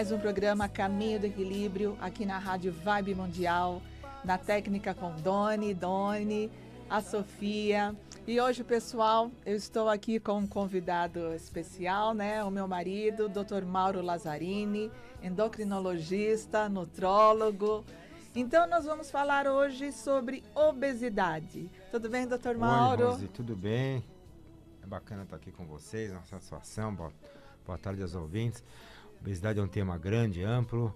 mais um programa Caminho do Equilíbrio, aqui na Rádio Vibe Mundial, na técnica com Doni, a Sofia. E hoje, pessoal, eu estou aqui com um convidado especial, né? O meu marido, Dr. Mauro Lazzarini, endocrinologista, nutrólogo. Então, nós vamos falar hoje sobre obesidade. Tudo bem, Dr. Mauro? Oi, Rose, tudo bem? É bacana estar aqui com vocês, uma satisfação. Boa tarde aos ouvintes. Obesidade é um tema grande, amplo.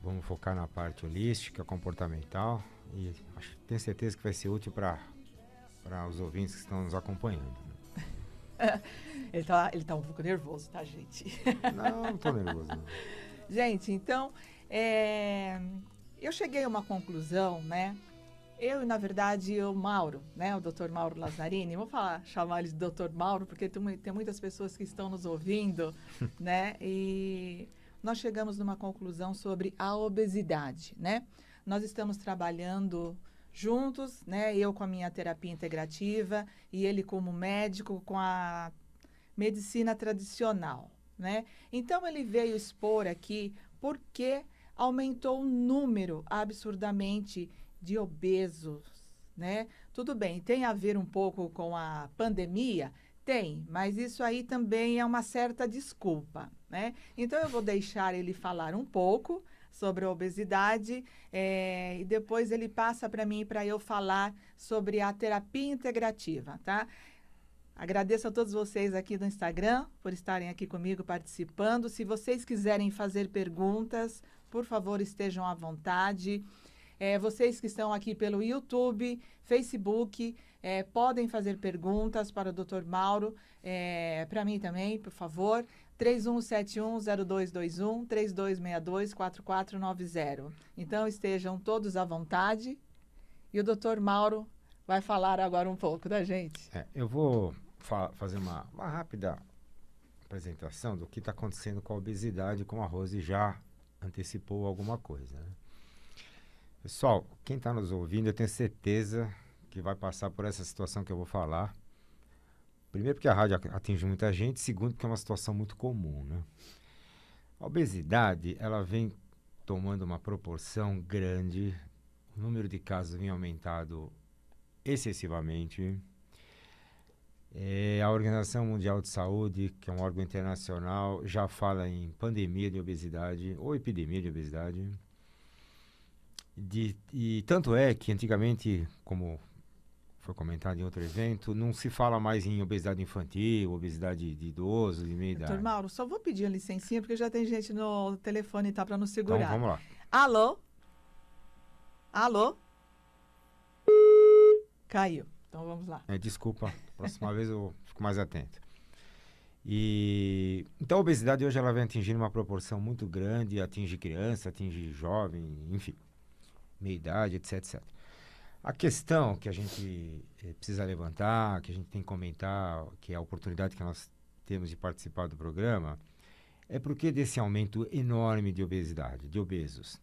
Vamos focar na parte holística, comportamental. E tenho certeza que vai ser útil para os ouvintes que estão nos acompanhando. Ele tá um pouco nervoso, tá, gente? Não estou nervoso, não. Gente, então, eu cheguei a uma conclusão, né? Eu, na verdade, o Mauro, né? O Dr. Mauro Lazzarini, vou chamar ele de Dr. Mauro, porque tem muitas pessoas que estão nos ouvindo, né? E nós chegamos numa conclusão sobre a obesidade, né? Nós estamos trabalhando juntos, né? Eu com a minha terapia integrativa e ele como médico com a medicina tradicional, né? Então, ele veio expor aqui por que aumentou o número absurdamente de obesos, né? Tudo bem, tem a ver um pouco com a pandemia? Tem, mas isso aí também é uma certa desculpa, né? Então, eu vou deixar ele falar um pouco sobre a obesidade e depois ele passa para mim para eu falar sobre a terapia integrativa, tá? Agradeço a todos vocês aqui do Instagram por estarem aqui comigo participando. Se vocês quiserem fazer perguntas, por favor, estejam à vontade. Vocês que estão aqui pelo YouTube, Facebook, podem fazer perguntas para o Dr. Mauro, para mim também, por favor. 3171-0221, 3262-4490. Então, estejam todos à vontade. E o Dr. Mauro vai falar agora um pouco da gente. Eu vou fazer uma rápida apresentação do que está acontecendo com a obesidade, como a Rose já antecipou alguma coisa, né? Pessoal, quem está nos ouvindo, eu tenho certeza que vai passar por essa situação que eu vou falar. Primeiro, porque a rádio atinge muita gente. Segundo, porque é uma situação muito comum, né? A obesidade, ela vem tomando uma proporção grande. O número de casos vem aumentado excessivamente. A Organização Mundial de Saúde, que é um órgão internacional, já fala em pandemia de obesidade ou epidemia de obesidade. E tanto é que antigamente, como foi comentado em outro evento, não se fala mais em obesidade infantil, obesidade de idosos, de meia idade. Doutor Mauro, só vou pedir uma licencinha, porque já tem gente no telefone, tá, para nos segurar. Então, vamos lá. Alô? Alô? Caiu. Então, vamos lá. Desculpa, próxima vez eu fico mais atento. Então, a obesidade hoje ela vem atingindo uma proporção muito grande, atinge criança, atinge jovem, enfim, meia-idade, etc. A questão que a gente precisa levantar, que a gente tem que comentar, que é a oportunidade que nós temos de participar do programa, é porque desse aumento enorme de obesidade, de obesos.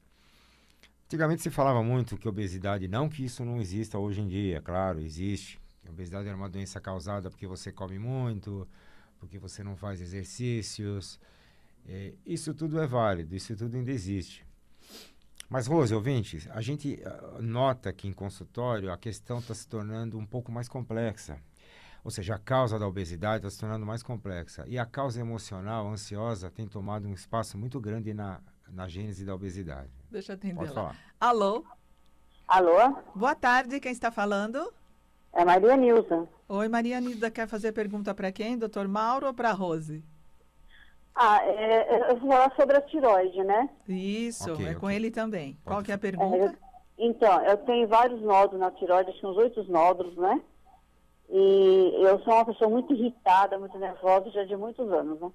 Antigamente se falava muito que obesidade, não que isso não exista hoje em dia, claro, existe. A obesidade era uma doença causada porque você come muito, porque você não faz exercícios. Isso tudo é válido, isso tudo ainda existe. Mas, Rose, ouvintes, a gente nota que em consultório a questão está se tornando um pouco mais complexa. Ou seja, a causa da obesidade está se tornando mais complexa. E a causa emocional, ansiosa, tem tomado um espaço muito grande na gênese da obesidade. Deixa eu atender. Pode falar. Alô? Alô? Boa tarde, quem está falando? É Maria Nilza. Oi, Maria Nilza, quer fazer pergunta para quem? Dr. Mauro ou para a Rose? Eu vou falar sobre a tireoide, né? Isso, Ok. com ele também. Pode. Qual que é a pergunta? Eu tenho vários nódulos na tireoide, acho que uns 8 nódulos, né? E eu sou uma pessoa muito irritada, muito nervosa, já de muitos anos, né?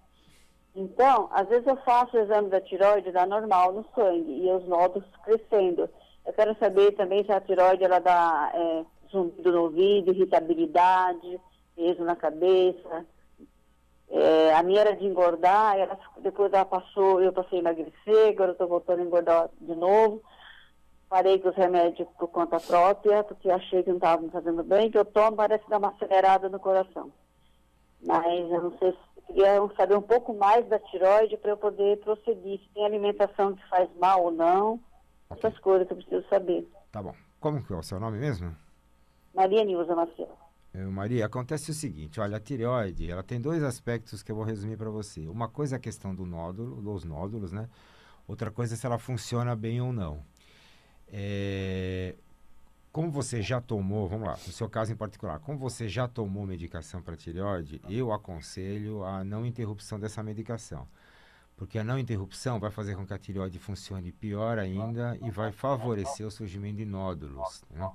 Então, às vezes eu faço o exame da tireoide, dá normal no sangue, e os nódulos crescendo. Eu quero saber também se a tireoide, ela dá zumbido no ouvido, irritabilidade, peso na cabeça. A minha era de engordar, depois eu passei a emagrecer, agora eu estou voltando a engordar de novo. Parei com os remédios por conta própria, porque achei que não estava me fazendo bem, que eu tomo, parece dar uma acelerada no coração. Mas eu não sei se eu queria saber um pouco mais da tireoide para eu poder prosseguir, se tem alimentação que faz mal ou não, essas coisas que eu preciso saber. Tá bom. Como que é o seu nome mesmo? Maria Nilza Maciel. Maria, acontece o seguinte, olha, a tireoide, ela tem dois aspectos que eu vou resumir para você. Uma coisa é a questão do nódulo, dos nódulos, né? Outra coisa é se ela funciona bem ou não. Como você já tomou, vamos lá, no seu caso em particular, como você já tomou medicação para tireoide, eu aconselho a não interrupção dessa medicação. Porque a não interrupção vai fazer com que a tireoide funcione pior ainda e vai favorecer o surgimento de nódulos, né?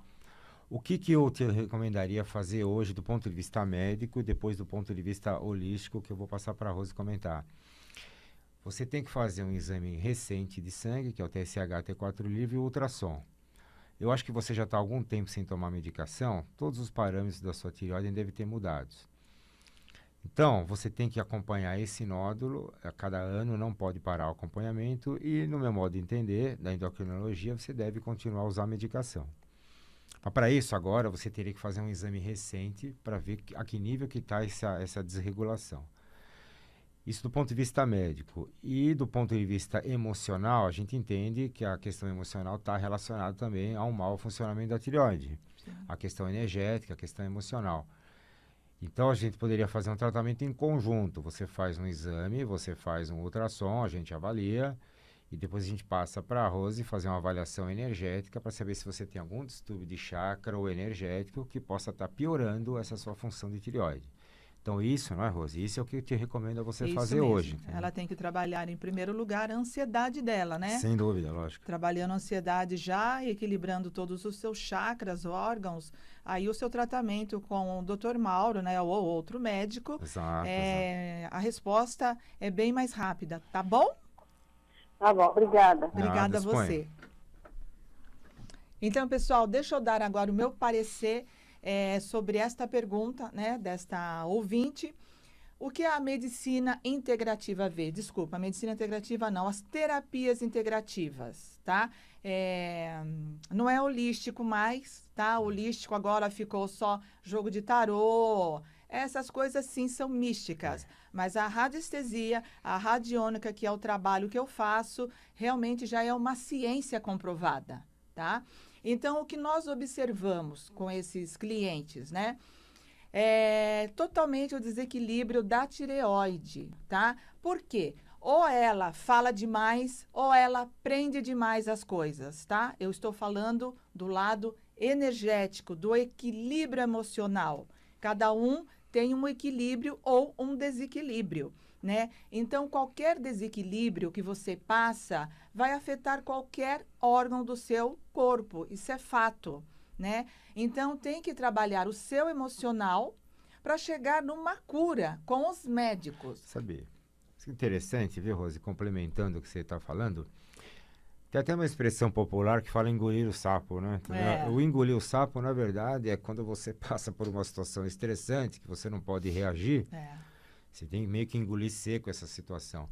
O que eu te recomendaria fazer hoje do ponto de vista médico e depois do ponto de vista holístico, que eu vou passar para a Rose comentar? Você tem que fazer um exame recente de sangue, que é o TSH, T4 livre e o ultrassom. Eu acho que você já está há algum tempo sem tomar medicação, todos os parâmetros da sua tireoide devem ter mudado. Então, você tem que acompanhar esse nódulo, a cada ano não pode parar o acompanhamento e, no meu modo de entender, da endocrinologia, você deve continuar a usar a medicação. Mas para isso, agora, você teria que fazer um exame recente para ver a que nível que está essa desregulação. Isso do ponto de vista médico. E do ponto de vista emocional, a gente entende que a questão emocional está relacionada também a um mau funcionamento da tireoide. Sim. A questão energética, a questão emocional. Então, a gente poderia fazer um tratamento em conjunto. Você faz um exame, você faz um ultrassom, a gente avalia, e depois a gente passa para a Rose fazer uma avaliação energética para saber se você tem algum distúrbio de chakra ou energético que possa estar piorando essa sua função de tireoide. Então, isso, não é, Rose? Isso é o que eu te recomendo a você fazer mesmo. Hoje. Ela tem que trabalhar, em primeiro lugar, a ansiedade dela, né? Sem dúvida, lógico. Trabalhando a ansiedade já, equilibrando todos os seus chakras, órgãos. Aí o seu tratamento com o Dr. Mauro, né, ou outro médico, exato. A resposta é bem mais rápida, tá bom? Tá bom, obrigada. Obrigada a você. Então, pessoal, deixa eu dar agora o meu parecer sobre esta pergunta, né, desta ouvinte. O que a medicina integrativa vê? Desculpa, a medicina integrativa não, as terapias integrativas, tá? Não é holístico mais, tá? Holístico agora ficou só jogo de tarô. Essas coisas, sim, são místicas. Mas a radiestesia, a radiônica, que é o trabalho que eu faço, realmente já é uma ciência comprovada, tá? Então, o que nós observamos com esses clientes, né? É totalmente o desequilíbrio da tireoide, tá? Por quê? Ou ela fala demais, ou ela prende demais as coisas, tá? Eu estou falando do lado energético, do equilíbrio emocional. Cada um tem um equilíbrio ou um desequilíbrio, né? Então, qualquer desequilíbrio que você passa vai afetar qualquer órgão do seu corpo. Isso é fato, né? Então, tem que trabalhar o seu emocional para chegar numa cura com os médicos. Sabia. Isso é interessante, viu, Rose? Complementando o que você está falando, tem até uma expressão popular que fala engolir o sapo, né? O engolir o sapo, na verdade, é quando você passa por uma situação estressante, que você não pode reagir, você tem meio que engolir seco essa situação.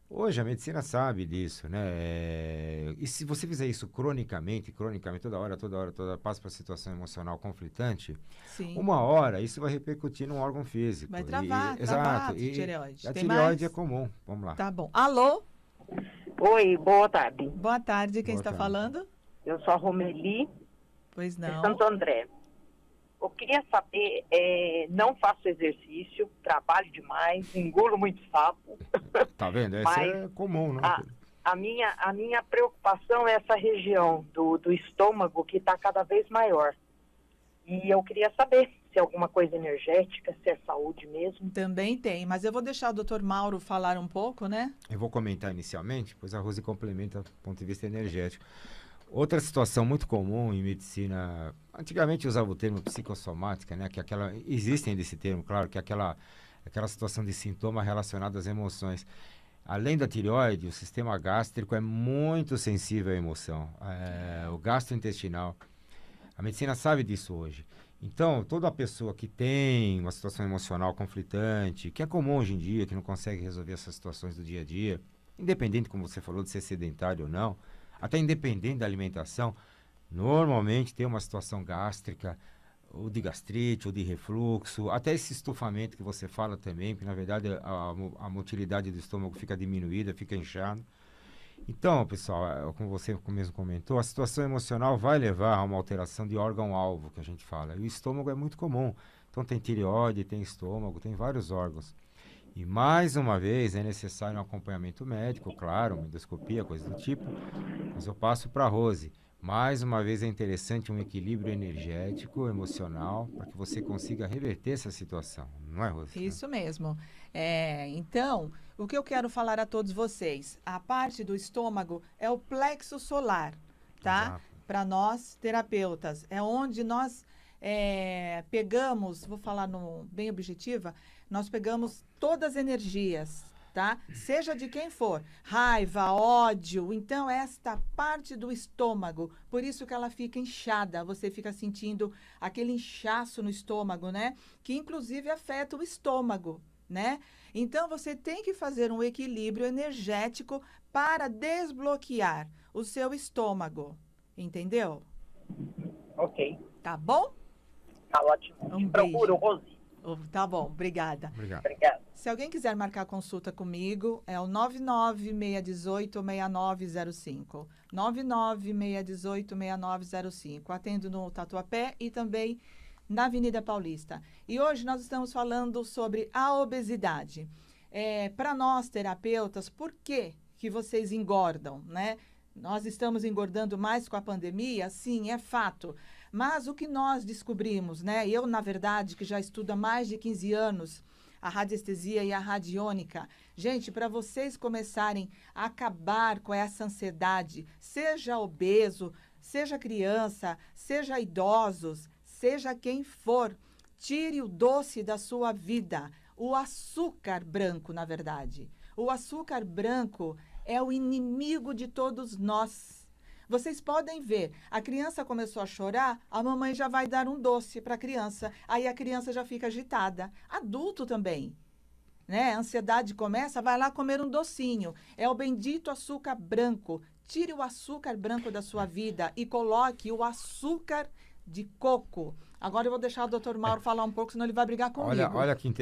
Hoje a medicina sabe disso, né? E se você fizer isso cronicamente, toda hora, passa por uma situação emocional conflitante, Sim. Uma hora isso vai repercutir num órgão físico. Vai travar, exato. A tireoide. A tireoide é comum. Vamos lá. Tá bom. Alô? Oi, boa tarde. Boa tarde, quem está falando? Eu sou a Romeli, pois não. de Santo André. Eu queria saber, não faço exercício, trabalho demais, engulo muito sapo. Tá vendo? Isso é comum, né? A minha preocupação é essa região do estômago que está cada vez maior. E eu queria saber se é alguma coisa energética, se é saúde mesmo. Também tem, mas eu vou deixar o Dr. Mauro falar um pouco, né? Eu vou comentar inicialmente, depois a Rose complementa do ponto de vista energético. Outra situação muito comum em medicina, antigamente usava o termo psicossomática, né? Que existe ainda esse termo, claro, que é aquela situação de sintoma relacionado às emoções. Além da tireoide, o sistema gástrico é muito sensível à emoção, o gastrointestinal. A medicina sabe disso hoje. Então, toda pessoa que tem uma situação emocional conflitante, que é comum hoje em dia, que não consegue resolver essas situações do dia a dia, independente, como você falou, de ser sedentário ou não, até independente da alimentação, normalmente tem uma situação gástrica ou de gastrite, ou de refluxo, até esse estufamento que você fala também, porque na verdade a motilidade do estômago fica diminuída, fica inchado. Então, pessoal, como você mesmo comentou, a situação emocional vai levar a uma alteração de órgão-alvo, que a gente fala. E o estômago é muito comum. Então tem tireoide, tem estômago, tem vários órgãos. E mais uma vez é necessário um acompanhamento médico, claro, uma endoscopia, coisa do tipo. Mas eu passo para a Rose. Mais uma vez é interessante um equilíbrio energético, emocional, para que você consiga reverter essa situação. Não é, Rose? Isso mesmo. Então, o que eu quero falar a todos vocês, a parte do estômago é o plexo solar, tá? Para nós, terapeutas. É onde nós pegamos, vou falar bem objetiva, nós pegamos todas as energias, tá? Seja de quem for, raiva, ódio, então esta parte do estômago, por isso que ela fica inchada, você fica sentindo aquele inchaço no estômago, né? Que inclusive afeta o estômago, né? Então você tem que fazer um equilíbrio energético para desbloquear o seu estômago, entendeu? Ok. Tá bom? Tá ótimo. Um Procuro, beijo. Rose. Tá bom, obrigada. Obrigado. Obrigado. Se alguém quiser marcar consulta comigo, é o 99618-6905. 99618-6905. Atendo no Tatuapé e também na Avenida Paulista. E hoje nós estamos falando sobre a obesidade. Para nós, terapeutas, por que vocês engordam, né? Nós estamos engordando mais com a pandemia? Sim, é fato. Mas o que nós descobrimos, né? Eu, na verdade, que já estudo há mais de 15 anos, a radiestesia e a radiônica. Gente, para vocês começarem a acabar com essa ansiedade, seja obeso, seja criança, seja idosos, seja quem for, tire o doce da sua vida, o açúcar branco, na verdade. O açúcar branco é o inimigo de todos nós. Vocês podem ver, a criança começou a chorar, a mamãe já vai dar um doce para a criança, aí a criança já fica agitada. Adulto também, né? A ansiedade começa, vai lá comer um docinho. É o bendito açúcar branco. Tire o açúcar branco da sua vida e coloque o açúcar de coco. Agora eu vou deixar o Dr. Mauro falar um pouco, senão ele vai brigar comigo. Olha que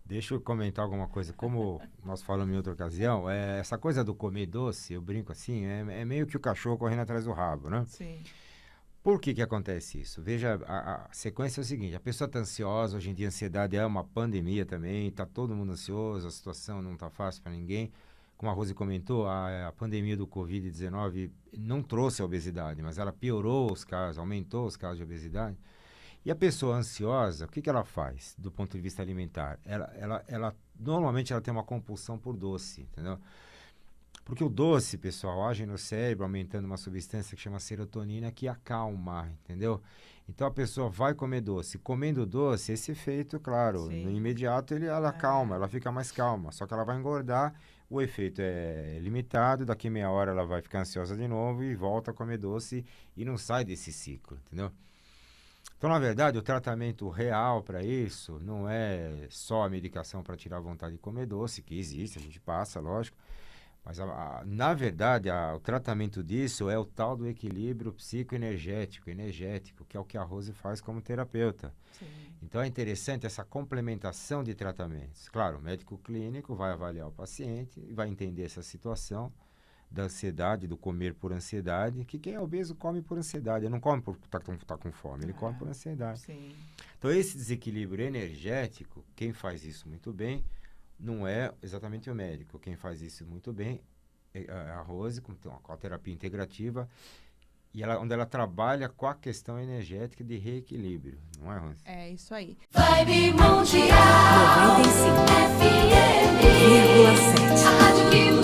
Deixa eu comentar alguma coisa. Como nós falamos em outra ocasião, essa coisa do comer doce, eu brinco assim, é meio que o cachorro correndo atrás do rabo, né? Sim. Por que acontece isso? Veja, a sequência é o seguinte, a pessoa está ansiosa, hoje em dia a ansiedade é uma pandemia também, está todo mundo ansioso, a situação não está fácil para ninguém. Como a Rose comentou, a pandemia do Covid-19 não trouxe a obesidade, mas ela piorou os casos, aumentou os casos de obesidade. E a pessoa ansiosa, o que ela faz do ponto de vista alimentar? Normalmente ela tem uma compulsão por doce, entendeu? Porque o doce, pessoal, age no cérebro, aumentando uma substância que chama serotonina, que acalma, entendeu? Então a pessoa vai comer doce. Comendo doce, esse efeito, claro, Sim. no imediato ela acalma, ela fica mais calma. Só que ela vai engordar, o efeito é limitado, daqui meia hora ela vai ficar ansiosa de novo e volta a comer doce e não sai desse ciclo, entendeu? Então, na verdade, o tratamento real para isso não é só a medicação para tirar a vontade de comer doce, que existe, a gente passa, lógico. Mas, na verdade, o tratamento disso é o tal do equilíbrio energético, que é o que a Rose faz como terapeuta. Sim. Então, é interessante essa complementação de tratamentos. Claro, o médico clínico vai avaliar o paciente e vai entender essa situação da ansiedade, do comer por ansiedade, que quem é obeso come por ansiedade, ele não come por estar com fome, ele come por ansiedade. Sim. Então, esse desequilíbrio energético, quem faz isso muito bem, não é exatamente o médico. Quem faz isso muito bem é a Rose, com a terapia integrativa, e onde ela trabalha com a questão energética de reequilíbrio, não é, Rose? É isso aí. Vibe Mundial 95,7. A rádio que